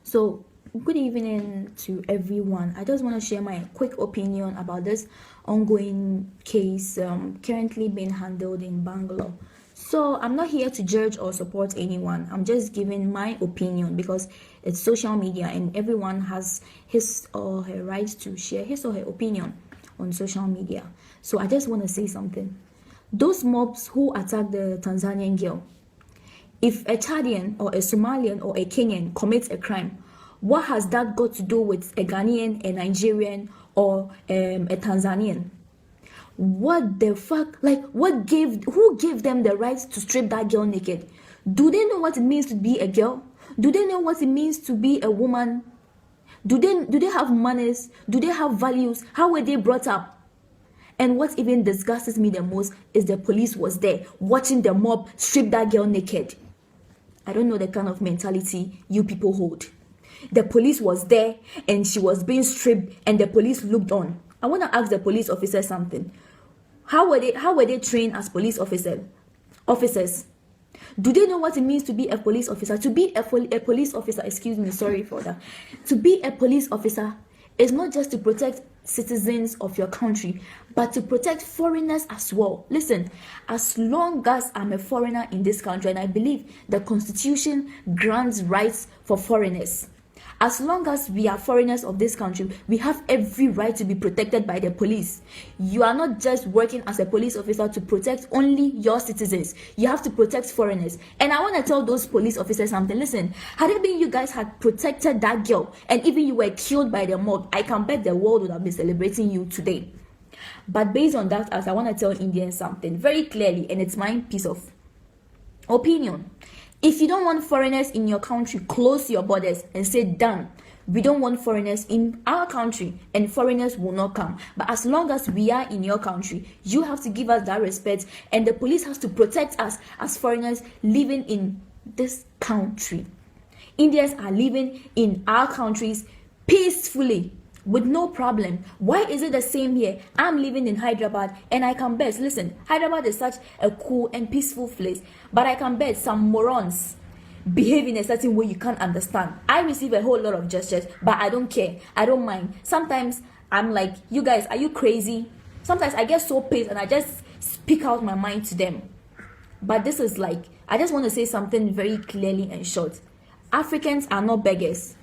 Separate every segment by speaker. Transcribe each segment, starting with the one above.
Speaker 1: So, good evening to everyone. I just want to share my quick opinion about this ongoing case currently being handled in Bangalore. So, I'm not here to judge or support anyone. I'm just giving my opinion because it's social media and everyone has his or her right to share his or her opinion on social media. So, I just want to say something. Those mobs who attacked the Tanzanian girl, if a Chadian or a Somalian or a Kenyan commits a crime, what has that got to do with a Ghanaian, a Nigerian, or a Tanzanian? What the fuck? Like, who gave them the right to strip that girl naked? Do they know what it means to be a girl? Do they know what it means to be a woman? Do they have manners? Do they have values? How were they brought up? And what even disgusts me the most is the police was there watching the mob strip that girl naked. I don't know the kind of mentality you people hold. The police was there and she was being stripped and the police looked on. I want to ask the police officer something. How were they trained as police officers? Do they know what it means to be a police officer? To be a police officer, excuse me, sorry for that. To be a police officer is not just to protect citizens of your country, but to protect foreigners as well. Listen, as long as I'm a foreigner in this country, and I believe the Constitution grants rights for foreigners, as long as we are foreigners of this country, we have every right to be protected by the police. You are not just working as a police officer to protect only your citizens. You have to protect foreigners. And I want to tell those police officers something. Listen, had it been you guys had protected that girl and even you were killed by the mob, I can bet the world would have been celebrating you today. But based on that, as I want to tell Indians something very clearly, and it's my piece of opinion. If you don't want foreigners in your country, close your borders and say, done. We don't want foreigners in our country and foreigners will not come. But as long as we are in your country, you have to give us that respect and the police has to protect us as foreigners living in this country. Indians are living in our countries peacefully with no problem. Why is it the same here? I'm living in Hyderabad and I can bet, listen, Hyderabad is such a cool and peaceful place, but I can bet some morons behave in a certain way you can't understand. I receive a whole lot of gestures, but I don't care. I don't mind. Sometimes I'm like, you guys, are you crazy? Sometimes I get so pissed and I just speak out my mind to them. But this is like, I just want to say something very clearly and short. Africans are not beggars.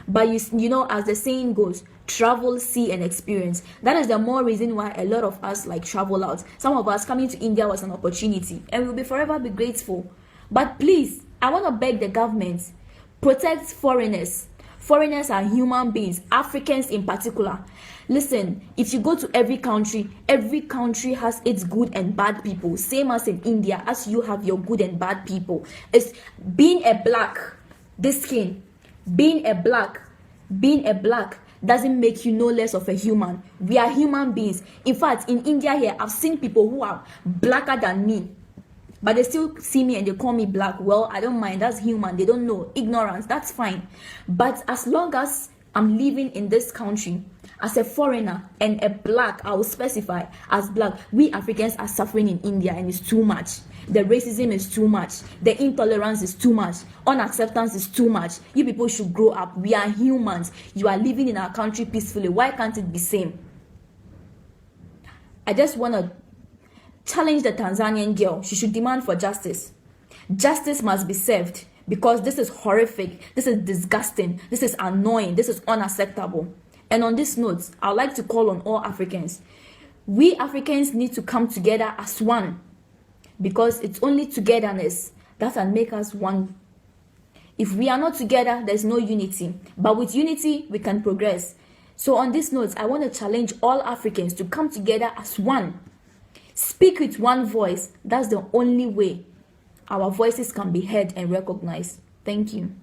Speaker 1: But you know, as the saying goes, travel, see, and experience. That is the more reason why a lot of us like travel out. Some of us coming to India was an opportunity, and we'll be forever be grateful. But please, I want to beg the government, protect foreigners. Foreigners are human beings, Africans in particular. Listen, if you go to every country has its good and bad people. Same as in India, as you have your good and bad people. It's being a black, this skin. Being a black doesn't make you no less of a human. We are human beings. In fact, in India here, I've seen people who are blacker than me, but they still see me and they call me black. Well, I don't mind. That's human. They don't know. Ignorance, that's fine. But as long as I'm living in this country as a foreigner and a black, I will specify as black, we Africans are suffering in India and it's too much. The racism is too much. The intolerance is too much. Unacceptance is too much. You people should grow up. We are humans. You are living in our country peacefully. Why can't it be same? I just want to challenge the Tanzanian girl. She should demand for justice. Justice must be served because this is horrific. This is disgusting. This is annoying. This is unacceptable. And on this note, I would like to call on all Africans. We Africans need to come together as one. Because it's only togetherness that can make us one. If we are not together, there's no unity. But with unity, we can progress. So on this note, I want to challenge all Africans to come together as one. Speak with one voice. That's the only way our voices can be heard and recognized. Thank you.